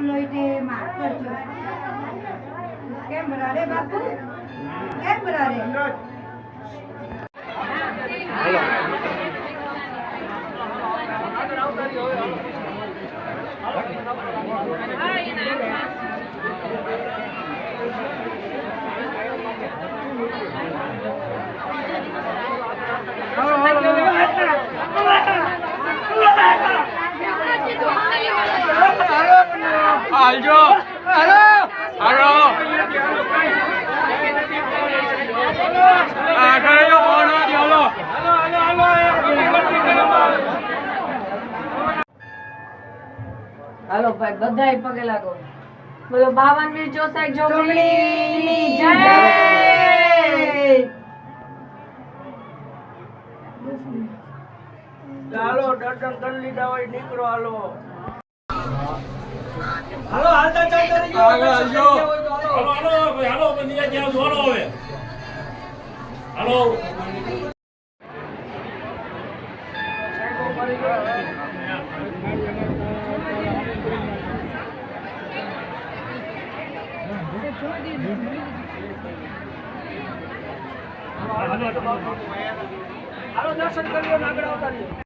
લઈને માફ કરજો. કેમ રે બાપુ? કેમ રે? Aljo, halo, halo. Kalau yang mana dia lo? હાલો ભાઈ બધાય પગે લાગો. બોલો 52 વીર ચોસાઈ જોગણીની જય. ચાલો દર્શન કરી લીધા હોય નીકળો હાલો. હાલો હાલતા ચાલતા રહીજો. હાલો ભાઈ હાલો બંધી જ્યાં જોડો હવે. હાલો. હાલો દર્શન કરી લો આગળ આવતા રહીએ.